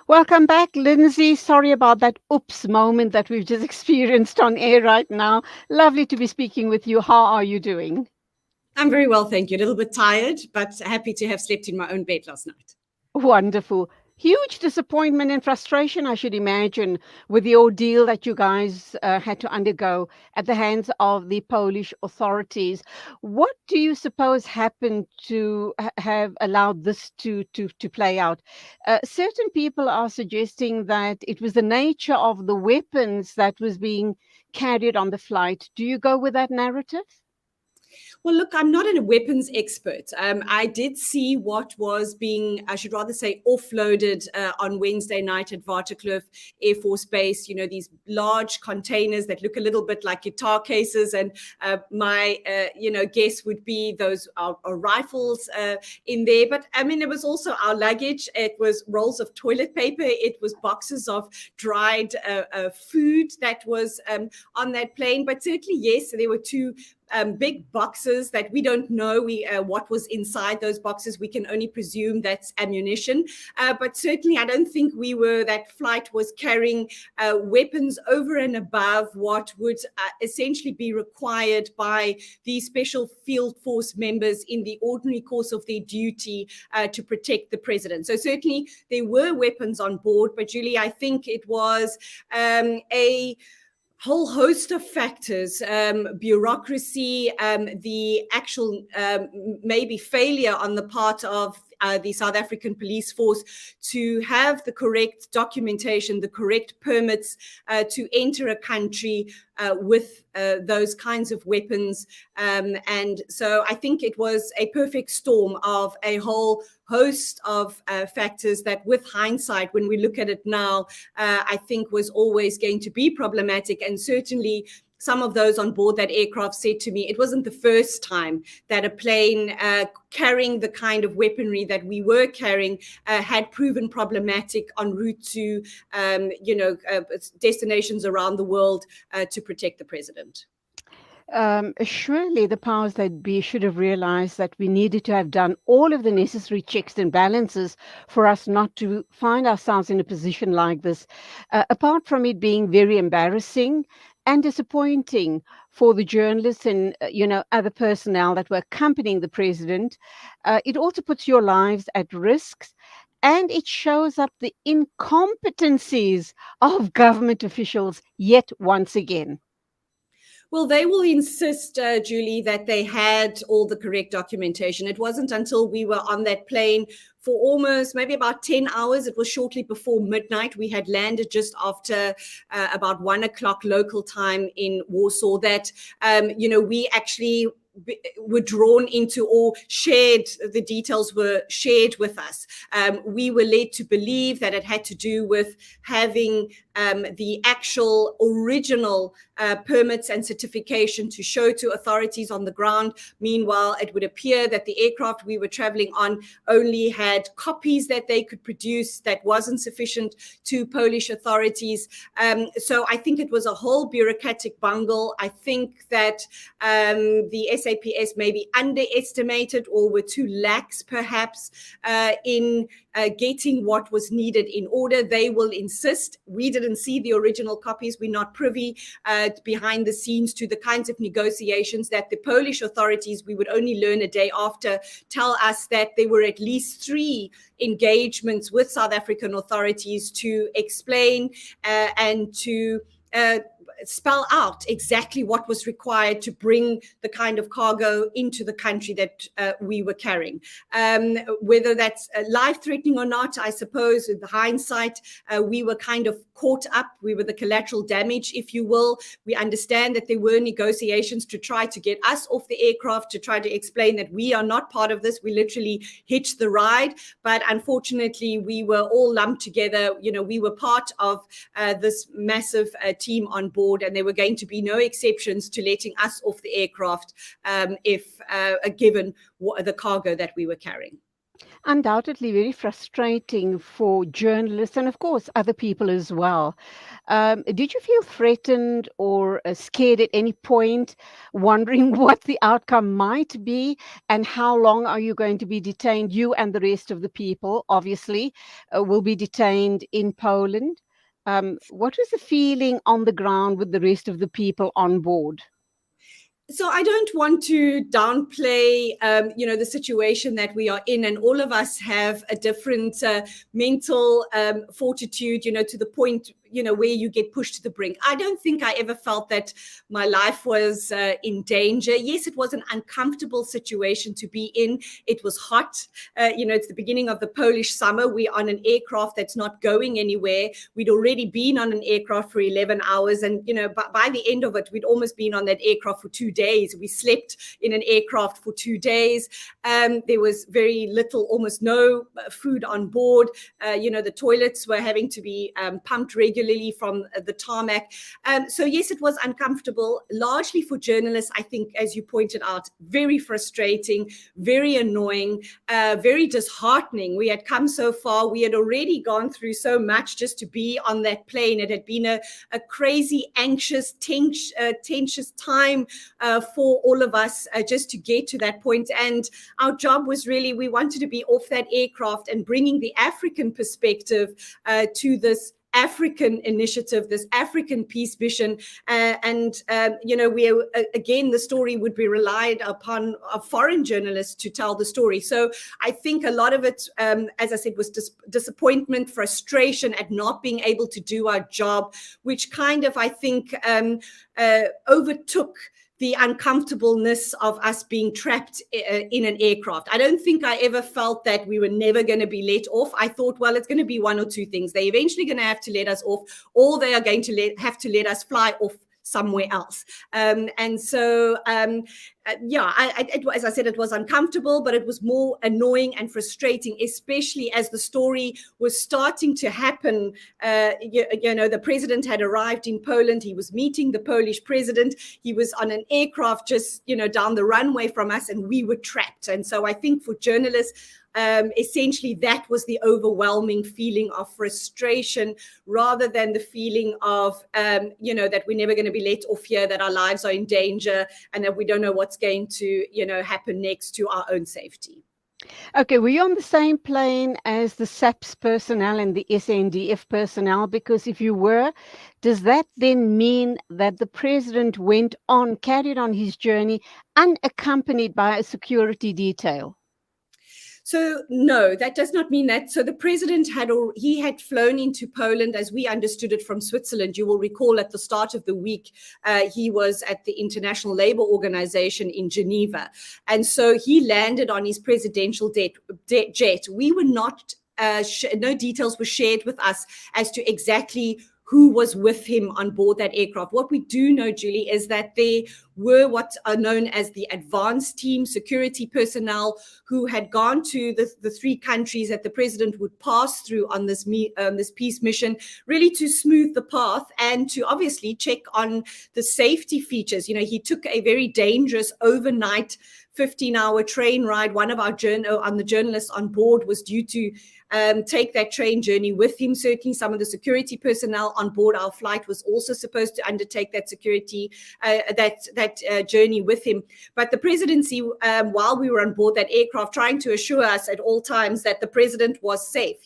Welcome back, Lindsay. Sorry about that oops moment that we've just experienced on air right now. Lovely to be speaking with you. How are you doing? I'm very well, thank you. A little bit tired, but happy to have slept in my own bed last night. Wonderful. Huge disappointment and frustration, I should imagine, with the ordeal that you guys had to undergo at the hands of the Polish authorities. What do you suppose happened to have allowed this to play out? Certain people are suggesting that it was the nature of the weapons that was being carried on the flight. Do you go with that narrative? Well, look, I'm not a weapons expert. I did see what was being, I should rather say, offloaded on Wednesday night at Waterkloof Air Force Base. You know, these large containers that look a little bit like guitar cases. And my, guess would be those are rifles in there. But I mean, it was also our luggage. It was rolls of toilet paper. It was boxes of dried food that was on that plane. But certainly, yes, there were two big boxes that we don't know what was inside those boxes. We can only presume that's ammunition. But certainly, I don't think that flight was carrying weapons over and above what would essentially be required by these special field force members in the ordinary course of their duty to protect the president. So certainly there were weapons on board. But Julie, I think it was a whole host of factors, bureaucracy, the actual maybe failure on the part of the South African police force to have the correct documentation, the correct permits to enter a country with those kinds of weapons. And so I think it was a perfect storm of a whole host of factors that, with hindsight, when we look at it now, I think was always going to be problematic. And certainly some of those on board that aircraft said to me, it wasn't the first time that a plane carrying the kind of weaponry that we were carrying had proven problematic en route to, destinations around the world to protect the president. Surely the powers that be should have realized that we needed to have done all of the necessary checks and balances for us not to find ourselves in a position like this. Apart from it being very embarrassing and disappointing for the journalists and other personnel that were accompanying the president, it also puts your lives at risk. And it shows up the incompetencies of government officials yet once again. Well, they will insist, Julie, that they had all the correct documentation. It wasn't until we were on that plane for almost maybe about 10 hours. It was shortly before midnight. We had landed just after about 1 o'clock local time in Warsaw that, we actually were drawn into, or the details were shared with us. We were led to believe that it had to do with having the actual original permits and certification to show to authorities on the ground. Meanwhile, it would appear that the aircraft we were traveling on only had copies that they could produce that wasn't sufficient to Polish authorities. So I think it was a whole bureaucratic bungle. I think that the SAPS maybe underestimated or were too lax perhaps in getting what was needed in order. They will insist. We didn't see the original copies. We're not privy behind the scenes to the kinds of negotiations that the Polish authorities, we would only learn a day after, tell us that there were at least 3 engagements with South African authorities to explain and to spell out exactly what was required to bring the kind of cargo into the country that we were carrying. Whether that's life-threatening or not, I suppose, with the hindsight, we were kind of caught up. We were the collateral damage, if you will. We understand that there were negotiations to try to get us off the aircraft, to try to explain that we are not part of this. We literally hitched the ride. But unfortunately, we were all lumped together. We were part of this massive team on board, and there were going to be no exceptions to letting us off the aircraft if given the cargo that we were carrying. Undoubtedly very frustrating for journalists and, of course, other people as well. Did you feel threatened or scared at any point, wondering what the outcome might be and how long are you going to be detained? You and the rest of the people, obviously, will be detained in Poland. What was the feeling on the ground with the rest of the people on board? So I don't want to downplay, the situation that we are in, and all of us have a different mental fortitude, to the point, where you get pushed to the brink. I don't think I ever felt that my life was in danger. Yes, it was an uncomfortable situation to be in. It was hot. It's the beginning of the Polish summer. We're on an aircraft that's not going anywhere. We'd already been on an aircraft for 11 hours. And, by the end of it, we'd almost been on that aircraft for 2 days. We slept in an aircraft for 2 days. There was very little, almost no food on board. The toilets were having to be pumped regularly from the tarmac. So yes, it was uncomfortable, largely for journalists. I think, as you pointed out, very frustrating, very annoying, very disheartening. We had come so far. We had already gone through so much just to be on that plane. It had been a crazy, anxious, tensious time for all of us just to get to that point. And our job was really, we wanted to be off that aircraft and bringing the African perspective to this African initiative, this African peace mission. Again, the story would be relied upon foreign journalists to tell the story. So I think a lot of it, as I said, was disappointment, frustration at not being able to do our job, which kind of, I think, overtook the uncomfortableness of us being trapped in an aircraft. I don't think I ever felt that we were never going to be let off. I thought, well, it's going to be one or two things. They're eventually going to have to let us off, or they are going to have to let us fly off somewhere else. As I said, it was uncomfortable, but it was more annoying and frustrating, especially as the story was starting to happen. The president had arrived in Poland. He was meeting the Polish president. He was on an aircraft just, down the runway from us, and we were trapped. And so I think for journalists, essentially that was the overwhelming feeling of frustration, rather than the feeling of, that we're never going to be let off here, that our lives are in danger, and that we don't know what's going to, happen next to our own safety. Okay, were you on the same plane as the SAPS personnel and the SNDF personnel? Because if you were, does that then mean that the president carried on his journey unaccompanied by a security detail? So no, that does not mean that. So the president had flown into Poland, as we understood it, from Switzerland. You will recall at the start of the week, he was at the International Labour Organization in Geneva. And so he landed on his presidential jet. We were not, no details were shared with us as to exactly who was with him on board that aircraft. What we do know, Julie, is that there were what are known as the advanced team security personnel who had gone to the three countries that the president would pass through on this peace mission, really to smooth the path and to obviously check on the safety features. He took a very dangerous overnight 15-hour train ride. One of our journalists on board was due to take that train journey with him. Certainly some of the security personnel on board our flight was also supposed to undertake that security, journey with him. But the presidency, while we were on board that aircraft, trying to assure us at all times that the president was safe.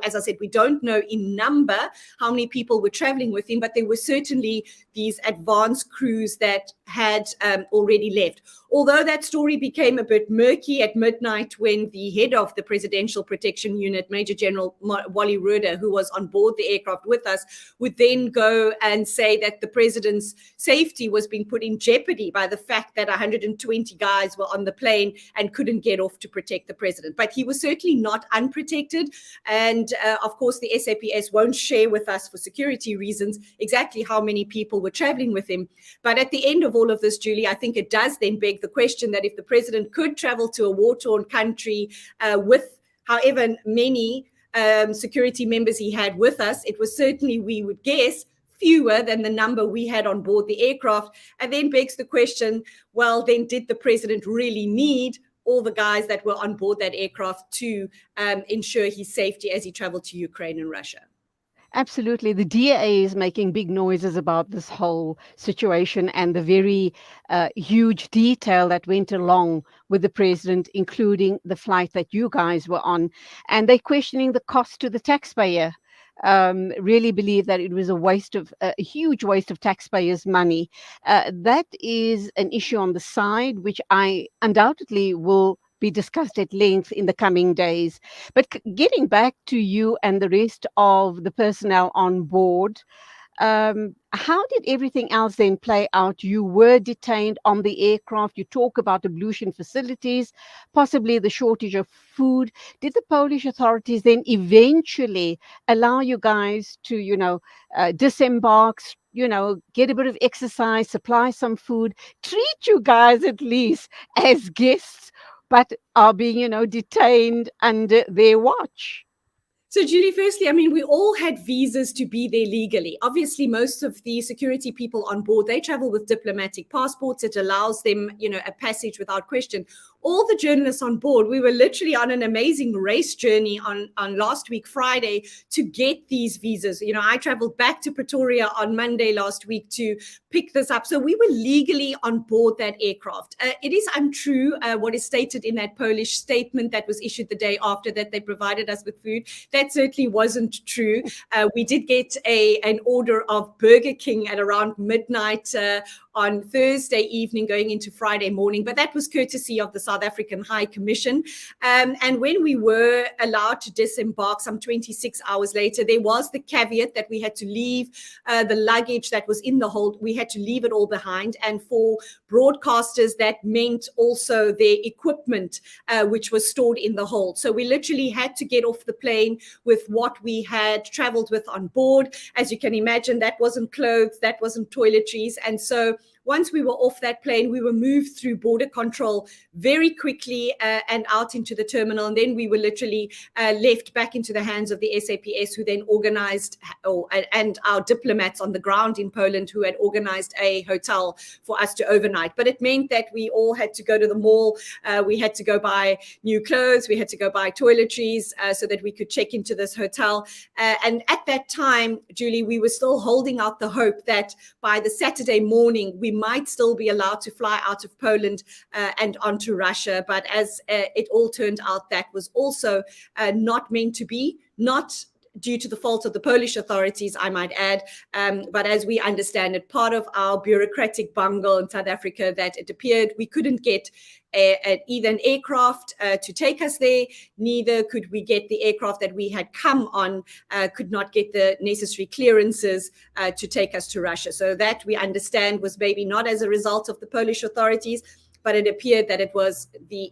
As I said, we don't know in number how many people were traveling with him, but there were certainly these advanced crews that had already left. Although that story became a bit murky at midnight when the head of the Presidential Protection Unit, Major General Wally Roeder, who was on board the aircraft with us, would then go and say that the president's safety was being put in jeopardy by the fact that 120 guys were on the plane and couldn't get off to protect the president. But he was certainly not unprotected. And of course, the SAPS won't share with us, for security reasons, exactly how many people were traveling with him. But at the end of all of this, Julie, I think it does then beg the question that if the president could travel to a war-torn country with however many security members he had with us, it was certainly, we would guess, fewer than the number we had on board the aircraft. And then begs the question, well, then did the president really need all the guys that were on board that aircraft to ensure his safety as he traveled to Ukraine and Russia. Absolutely. The DA is making big noises about this whole situation and the very huge detail that went along with the president, including the flight that you guys were on. And they're questioning the cost to the taxpayer. Really believe that it was a huge waste of taxpayers' money. That is an issue on the side, which I undoubtedly will be discussed at length in the coming days. But getting back to you and the rest of the personnel on board, how did everything else then play out? You were detained on the aircraft. You talk about ablution facilities, possibly the shortage of food. Did the Polish authorities then eventually allow you guys to, disembark, get a bit of exercise, supply some food, treat you guys at least as guests, but are being, detained under their watch? So, Julie, firstly, I mean, we all had visas to be there legally. Obviously, most of the security people on board, they travel with diplomatic passports. It allows them, a passage without question. All the journalists on board, we were literally on an amazing race journey on last week, Friday, to get these visas. I traveled back to Pretoria on Monday last week to pick this up. So we were legally on board that aircraft. It is untrue what is stated in that Polish statement that was issued the day after that they provided us with food. That certainly wasn't true. We did get an order of Burger King at around midnight on Thursday evening going into Friday morning, but that was courtesy of the South African High Commission. And when we were allowed to disembark some 26 hours later, there was the caveat that we had to leave the luggage that was in the hold. We had to leave it all behind. And for broadcasters, that meant also their equipment, which was stored in the hold. So we literally had to get off the plane with what we had traveled with on board. As you can imagine, that wasn't clothes, that wasn't toiletries. And so once we were off that plane, we were moved through border control very quickly and out into the terminal. And then we were literally left back into the hands of the SAPS, who then organized, and our diplomats on the ground in Poland, who had organized a hotel for us to overnight. But it meant that we all had to go to the mall. We had to go buy new clothes. We had to go buy toiletries so that we could check into this hotel. And at that time, Julie, we were still holding out the hope that by the Saturday morning, we might still be allowed to fly out of Poland and onto Russia. But as it all turned out, that was also not meant to be, not due to the fault of the Polish authorities, I might add. But as we understand it, part of our bureaucratic bungle in South Africa, that it appeared we couldn't get either an aircraft to take us there, neither could we get the aircraft that we had come on, could not get the necessary clearances to take us to Russia. So that we understand was maybe not as a result of the Polish authorities, but it appeared that it was the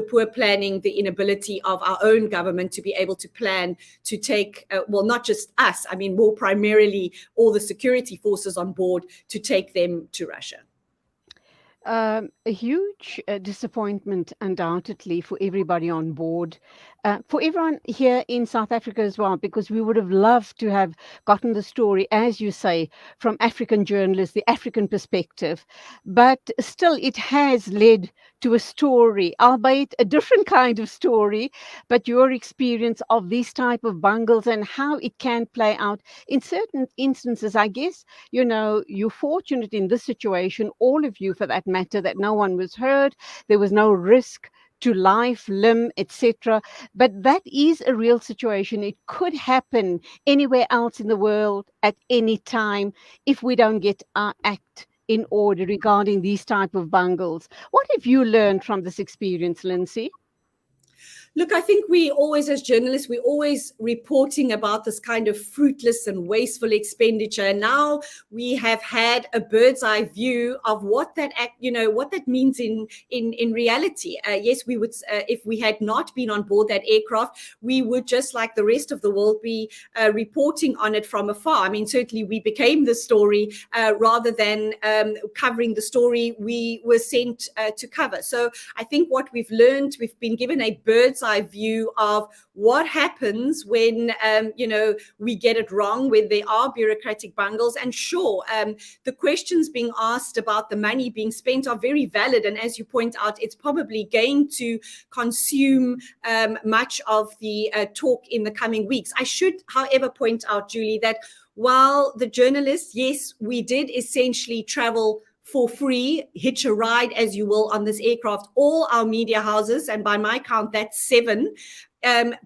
poor planning, the inability of our own government to be able to plan to take, not just us, I mean, more primarily all the security forces on board to take them to Russia. A huge disappointment, undoubtedly, for everybody on board, for everyone here in South Africa as well, because we would have loved to have gotten the story, as you say, from African journalists, the African perspective. But still, it has led to a story, albeit a different kind of story, but your experience of these type of bungles and how it can play out in certain instances. I guess, you're fortunate in this situation, all of you for that matter, that no one was hurt. There was no risk to life, limb, etc. But that is a real situation. It could happen anywhere else in the world at any time if we don't get our act in order regarding these type of bungles. What have you learned from this experience, Lindsay? Look, I think we always, as journalists, we're always reporting about this kind of fruitless and wasteful expenditure. And now we have had a bird's eye view of what that what that means in reality. Yes, we would, if we had not been on board that aircraft, we would, just like the rest of the world, be reporting on it from afar. I mean, certainly we became the story rather than covering the story we were sent to cover. So I think what we've learned, we've been given a bird's bird's eye view of what happens when, we get it wrong, when there are bureaucratic bungles. And sure, the questions being asked about the money being spent are very valid. And as you point out, it's probably going to consume much of the talk in the coming weeks. I should, however, point out, Julie, that while the journalists, yes, we did essentially travel for free, hitch a ride, as you will, on this aircraft, all our media houses, and by my count, that's 7,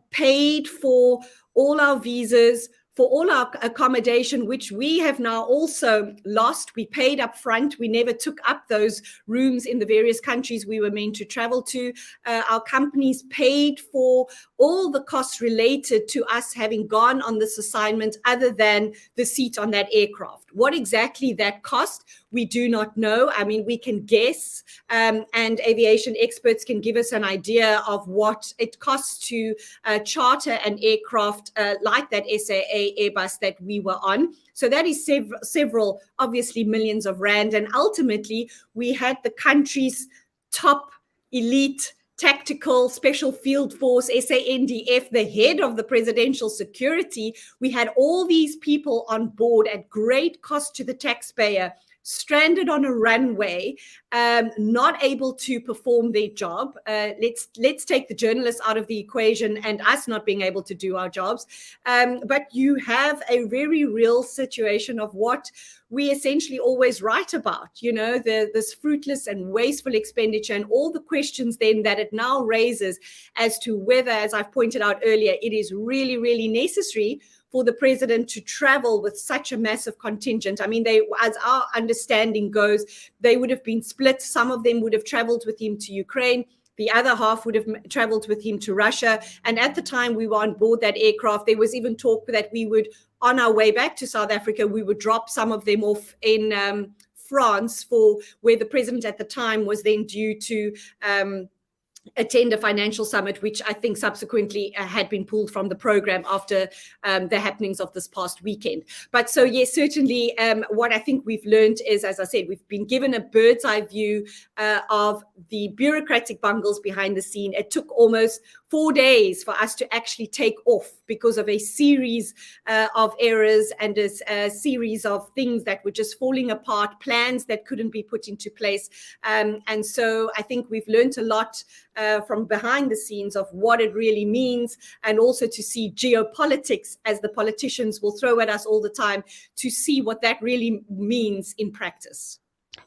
paid for all our visas, for all our accommodation, which we have now also lost. We paid up front. We never took up those rooms in the various countries we were meant to travel to. Our companies paid for all the costs related to us having gone on this assignment, other than the seat on that aircraft. What exactly that cost, we do not know. I mean, we can guess, and aviation experts can give us an idea of what it costs to charter an aircraft like that SAA Airbus that we were on. So that is several, obviously, millions of rand. And ultimately, we had the country's top elite tactical special field force, SANDF, the head of the presidential security. We had all these people on board at great cost to the taxpayer, stranded on a runway, not able to perform their job. Let's take the journalists out of the equation and us not being able to do our jobs. But you have a very real situation of what we essentially always write about, this fruitless and wasteful expenditure, and all the questions then that it now raises as to whether, as I've pointed out earlier, it is really, really necessary for the president to travel with such a massive contingent. I mean, as our understanding goes, they would have been split. Some of them would have traveled with him to Ukraine. The other half would have traveled with him to Russia. And at the time we were on board that aircraft, there was even talk that we would, on our way back to South Africa, we would drop some of them off in France, for where the president at the time was then due to attend a financial summit, which I think subsequently had been pulled from the program after the happenings of this past weekend. But so, yes, certainly what I think we've learned is, as I said, we've been given a bird's eye view of the bureaucratic bungles behind the scene. It took almost 4 days for us to actually take off because of a series of errors and a series of things that were just falling apart, plans that couldn't be put into place. And so I think we've learned a lot from behind the scenes of what it really means, and also to see geopolitics, as the politicians will throw at us all the time, to see what that really means in practice.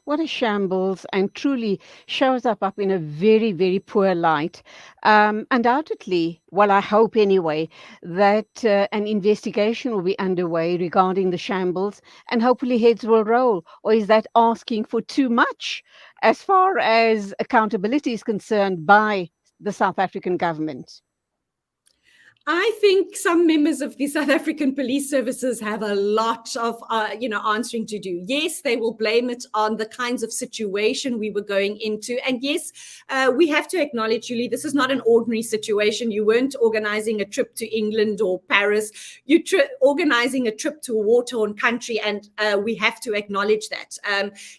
What a shambles, and truly shows up in a very, very poor light. Undoubtedly, well, I hope anyway, that an investigation will be underway regarding the shambles, and hopefully heads will roll. Or is that asking for too much as far as accountability is concerned by the South African government? I think some members of the South African police services have a lot of, answering to do. Yes, they will blame it on the kinds of situation we were going into. And yes, we have to acknowledge, Julie, this is not an ordinary situation. You weren't organizing a trip to England or Paris. You're organizing a trip to a war-torn country, and we have to acknowledge that.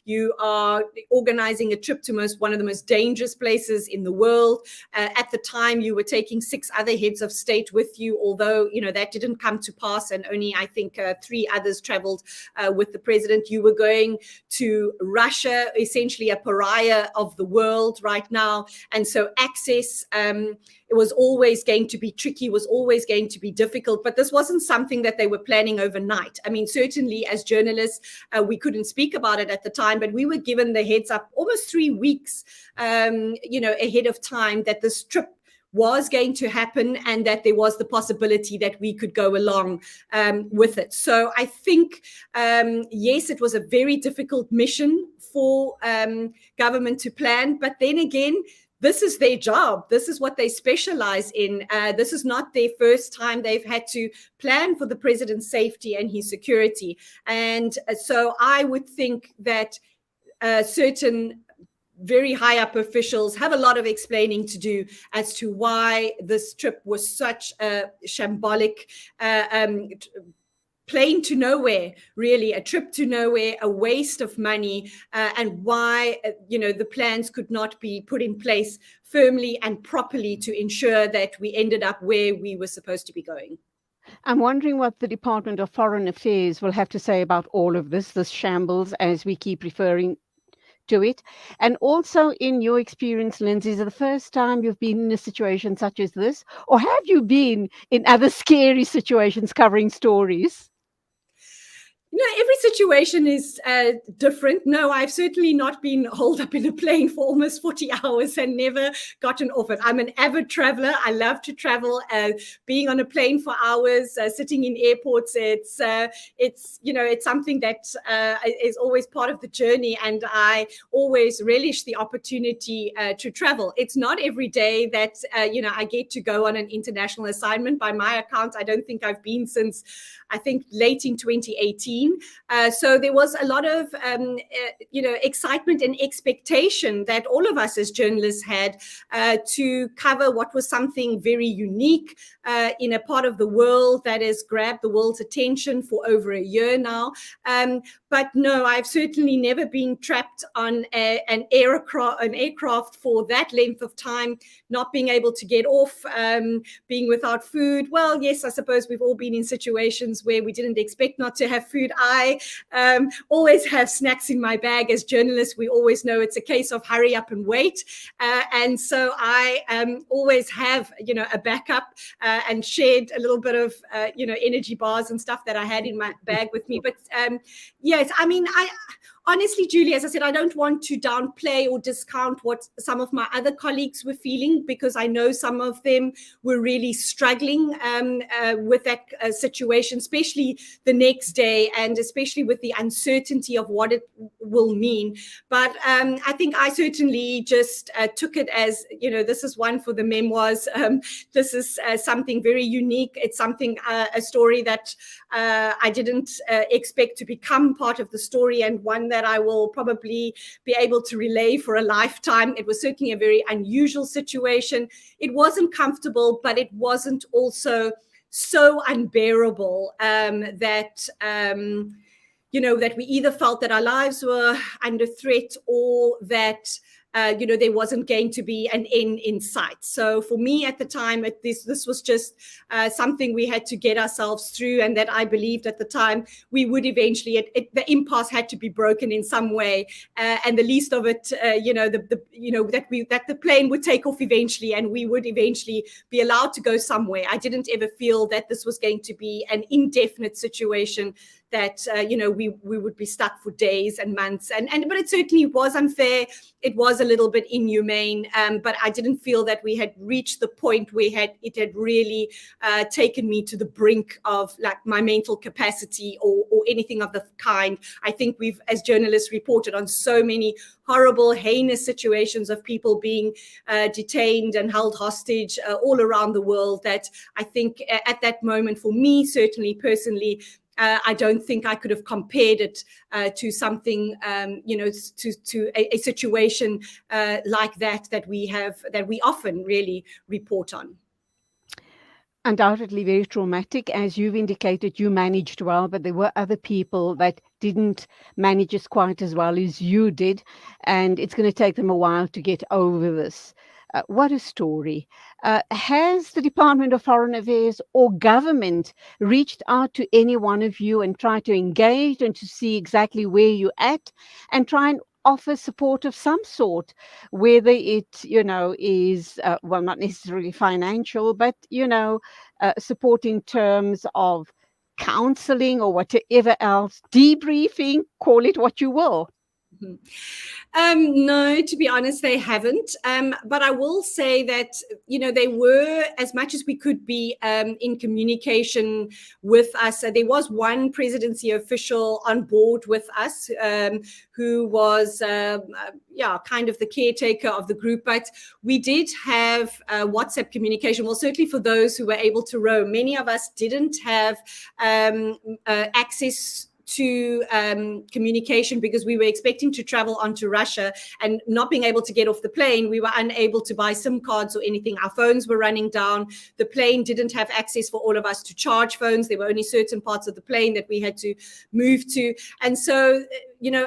You are organizing a trip to one of the most dangerous places in the world. At the time, you were taking 6 other heads of state with you, although that didn't come to pass, and only I think 3 others traveled with the president. You were going to Russia, essentially a pariah of the world right now, and so access it was always going to be tricky, was always going to be difficult, but this wasn't something that they were planning overnight. I mean, certainly as journalists, we couldn't speak about it at the time, but we were given the heads up almost 3 weeks ahead of time that this trip was going to happen, and that there was the possibility that we could go along with it. So I think, yes, it was a very difficult mission for government to plan, but then again, this is their job. This is what they specialize in. This is not their first time they've had to plan for the president's safety and his security. And so I would think that certain very high up officials have a lot of explaining to do as to why this trip was such a shambolic plane to nowhere, really, a trip to nowhere, a waste of money, and why, the plans could not be put in place firmly and properly to ensure that we ended up where we were supposed to be going. I'm wondering what the Department of Foreign Affairs will have to say about all of this shambles, as we keep referring to it. And also, in your experience, Lindsay, is it the first time you've been in a situation such as this? Or have you been in other scary situations covering stories? Every situation is different. No, I've certainly not been holed up in a plane for almost 40 hours and never gotten off it. I'm an avid traveler. I love to travel. Being on a plane for hours, sitting in airports, it's something that is always part of the journey, and I always relish the opportunity to travel. It's not every day that I get to go on an international assignment. By my account, I don't think I've been since, I think, late in 2018. So there was a lot of, excitement and expectation that all of us as journalists had to cover what was something very unique in a part of the world that has grabbed the world's attention for over a year now. But no, I've certainly never been trapped on an aircraft for that length of time, not being able to get off, being without food. Well, yes, I suppose we've all been in situations where we didn't expect not to have food. I always have snacks in my bag. As journalists, we always know it's a case of hurry up and wait. And so I always have, a backup and shared a little bit of, energy bars and stuff that I had in my bag with me. But yes, I mean, honestly, Julie, as I said, I don't want to downplay or discount what some of my other colleagues were feeling, because I know some of them were really struggling with that situation, especially the next day, and especially with the uncertainty of what it will mean. But I think I certainly just took it as, this is one for the memoirs. This is something very unique. It's something, a story that I didn't expect to become part of the story, and one that I will probably be able to relay for a lifetime. It was certainly a very unusual situation. It wasn't comfortable, but it wasn't also so unbearable that that we either felt that our lives were under threat, or that there wasn't going to be an end in sight. So for me at the time, this was just something we had to get ourselves through, and that I believed at the time we would eventually, the impasse had to be broken in some way, and the least of it, that the plane would take off eventually, and we would eventually be allowed to go somewhere. I didn't ever feel that this was going to be an indefinite situation, that we would be stuck for days and months, but it certainly was unfair. It was a little bit inhumane, but I didn't feel that we had reached the point where it had really taken me to the brink of like my mental capacity or anything of the kind. I think we've, as journalists, reported on so many horrible, heinous situations of people being detained and held hostage all around the world, that I think at that moment, for me, certainly personally, I don't think I could have compared it to something, to a situation like that we often really report on. Undoubtedly very traumatic. As you've indicated, you managed well, but there were other people that didn't manage as quite as well as you did, and it's going to take them a while to get over this. What a story. Has the Department of Foreign Affairs or government reached out to any one of you and tried to engage and to see exactly where you're at and try and offer support of some sort, whether it, is, well, not necessarily financial, but, support in terms of counseling or whatever else, debriefing, call it what you will? No, to be honest, they haven't. But I will say that, they were, as much as we could be, in communication with us. There was one presidency official on board with us, who was, kind of the caretaker of the group. But we did have WhatsApp communication. Well, certainly for those who were able to roam. Many of us didn't have access to communication because we were expecting to travel onto Russia, and not being able to get off the plane, we were unable to buy SIM cards or anything. Our phones were running down. The plane didn't have access for all of us to charge phones. There were only certain parts of the plane that we had to move to. And so,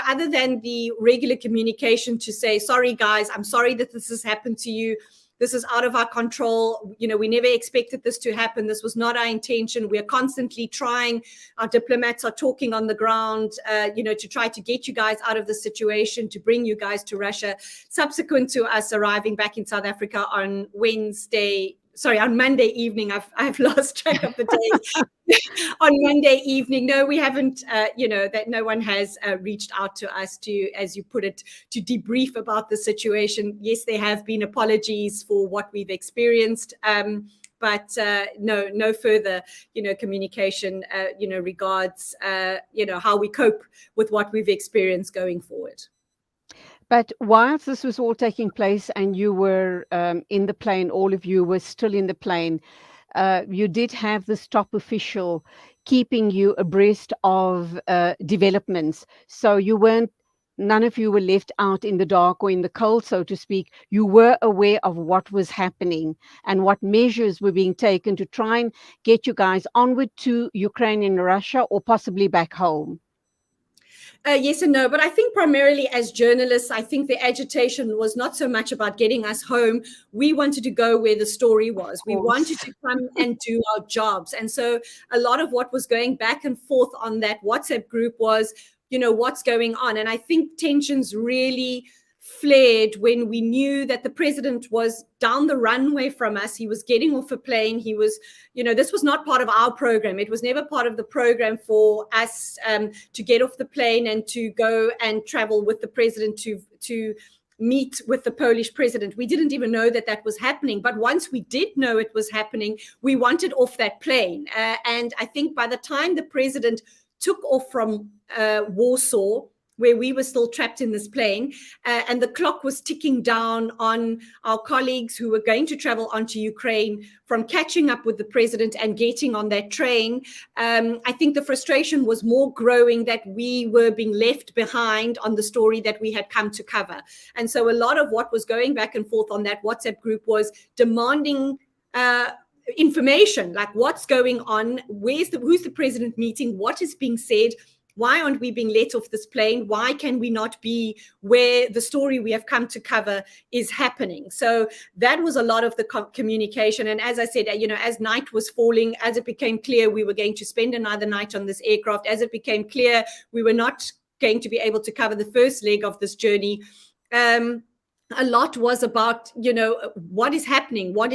other than the regular communication to say, sorry, guys, I'm sorry that this has happened to you. This is out of our control. We never expected this to happen. This was not our intention. We are constantly trying. Our diplomats are talking on the ground, to try to get you guys out of the situation, to bring you guys to Russia. Subsequent to us arriving back in South Africa on Monday evening. I've lost track of the days. On Monday evening, no, we haven't, that no one has reached out to us to, as you put it, to debrief about the situation. Yes, there have been apologies for what we've experienced, but no further, communication, regards, how we cope with what we've experienced going forward. But whilst this was all taking place and you were in the plane, all of you were still in the plane, you did have this top official keeping you abreast of developments. So none of you were left out in the dark or in the cold, so to speak. You were aware of what was happening and what measures were being taken to try and get you guys onward to Ukraine and Russia, or possibly back home. Yes and no, but I think primarily as journalists, I think the agitation was not so much about getting us home. We wanted to go where the story was. We wanted to come and do our jobs. And so a lot of what was going back and forth on that WhatsApp group was, what's going on. And I think tensions really flared when we knew that the president was down the runway from us. He was getting off a plane. He was, this was not part of our program. It was never part of the program for us to get off the plane and to go and travel with the president to meet with the Polish president. We didn't even know that was happening. But once we did know it was happening, we wanted off that plane. And I think by the time the president took off from Warsaw, where we were still trapped in this plane, and the clock was ticking down on our colleagues who were going to travel onto Ukraine from catching up with the president and getting on that train. I think the frustration was more growing that we were being left behind on the story that we had come to cover. And so a lot of what was going back and forth on that WhatsApp group was demanding information, like what's going on, who's the president meeting, what is being said. Why aren't we being let off this plane? Why can we not be where the story we have come to cover is happening? So that was a lot of the communication. And as I said, as night was falling, as it became clear we were going to spend another night on this aircraft, as it became clear we were not going to be able to cover the first leg of this journey, a lot was about, what is happening? What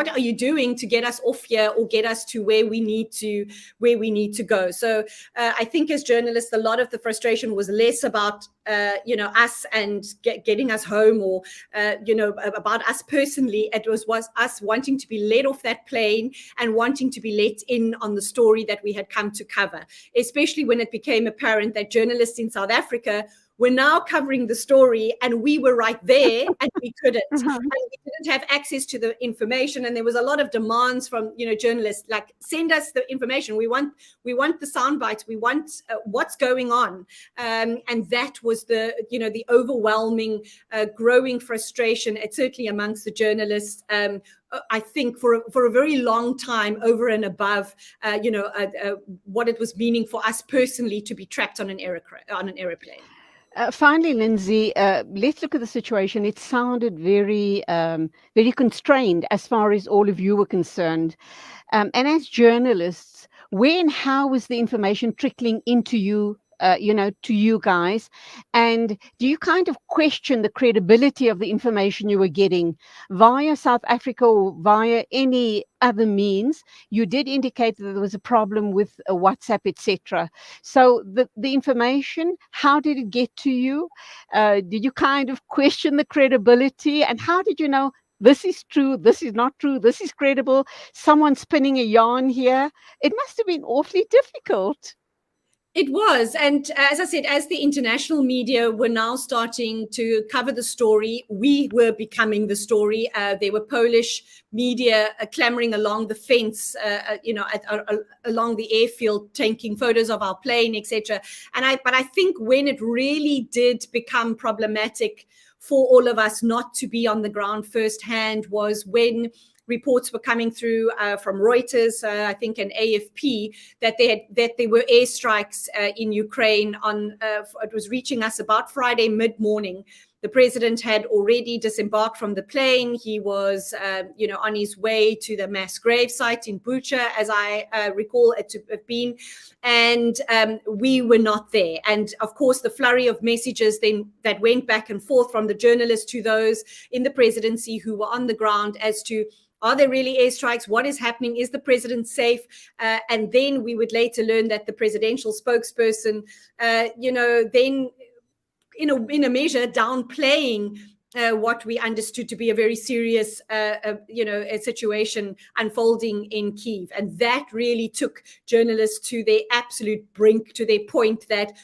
are you doing to get us off here or get us to where we need to go? So I think as journalists, a lot of the frustration was less about, us and getting us home or, about us personally. It was us wanting to be let off that plane and wanting to be let in on the story that we had come to cover, especially when it became apparent that journalists in South Africa were now covering the story and we were right there and we couldn't. And we didn't have access to the information. And there was a lot of demands from, journalists, like, send us the information. We want the sound bites. We want what's going on. And that was the overwhelming, growing frustration, certainly amongst the journalists. I think for a very long time, over and above, what it was meaning for us personally to be trapped on an aeroplane. Finally, Lindsay, let's look at the situation. It sounded very, very constrained as far as all of you were concerned. And as journalists, where and how was the information trickling into you, to you guys? And do you kind of question the credibility of the information you were getting via South Africa or via any other means? You did indicate that there was a problem with WhatsApp, etc. So the information, how did it get to you? Did you kind of question the credibility? And how did you know this is true, this is not true, this is credible, someone's spinning a yarn here? It must have been awfully difficult. It was. And as I said, as the international media were now starting to cover the story, we were becoming the story. There were Polish media clamoring along the fence, along the airfield, taking photos of our plane, etc. But I think when it really did become problematic for all of us not to be on the ground firsthand was when reports were coming through from Reuters, I think, and AFP, that there were airstrikes in Ukraine. It was reaching us about Friday mid-morning. The president had already disembarked from the plane. He was, on his way to the mass grave site in Bucha, as I recall it to have been, and we were not there. And of course, the flurry of messages then that went back and forth from the journalists to those in the presidency who were on the ground as to, are there really airstrikes? What is happening? Is the president safe? And then we would later learn that the presidential spokesperson, then in a measure downplaying what we understood to be a very serious, a situation unfolding in Kyiv. And that really took journalists to their absolute brink, to their point that,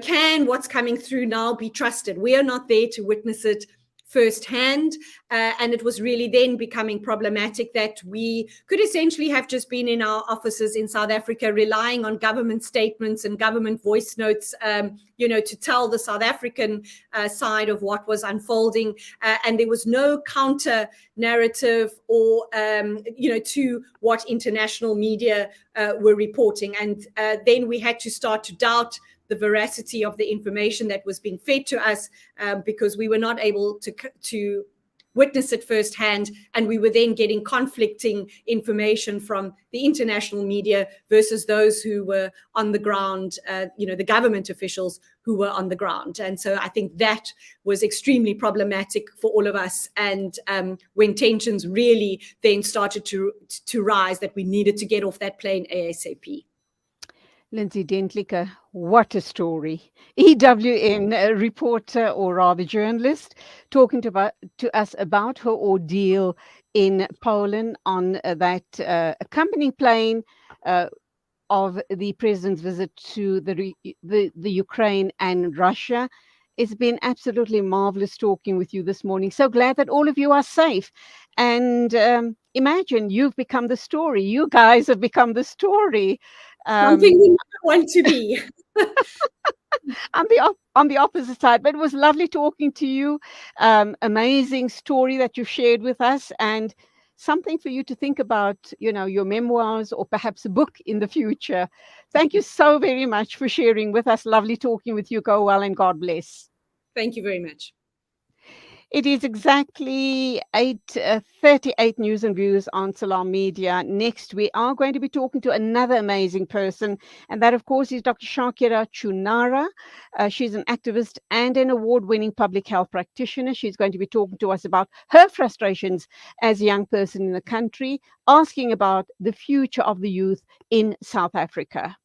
can what's coming through now be trusted? We are not there to witness it firsthand, and it was really then becoming problematic that we could essentially have just been in our offices in South Africa relying on government statements and government voice notes, to tell the South African side of what was unfolding, and there was no counter narrative or to what international media were reporting, and then we had to start to doubt the veracity of the information that was being fed to us, because we were not able to witness it firsthand, and we were then getting conflicting information from the international media versus those who were on the ground, the government officials who were on the ground. And so I think that was extremely problematic for all of us. And when tensions really then started to rise, that we needed to get off that plane ASAP. Lindsay Dentlinger, what a story. EWN reporter, or rather journalist, talking to us about her ordeal in Poland on that accompanying plane of the president's visit to the Ukraine and Russia. It's been absolutely marvelous talking with you this morning. So glad that all of you are safe. And imagine you've become the story. You guys have become the story. Something we never want to be. On the opposite side, but it was lovely talking to you. Amazing story that you shared with us, and something for you to think about, your memoirs or perhaps a book in the future. Thank you so very much for sharing with us. Lovely talking with you. Go well and God bless. Thank you very much. It is exactly 8:38 News and Views on Salam Media. Next, we are going to be talking to another amazing person, and that, of course, is Dr. Shakira Chunara. She's an activist and an award-winning public health practitioner. She's going to be talking to us about her frustrations as a young person in the country, asking about the future of the youth in South Africa.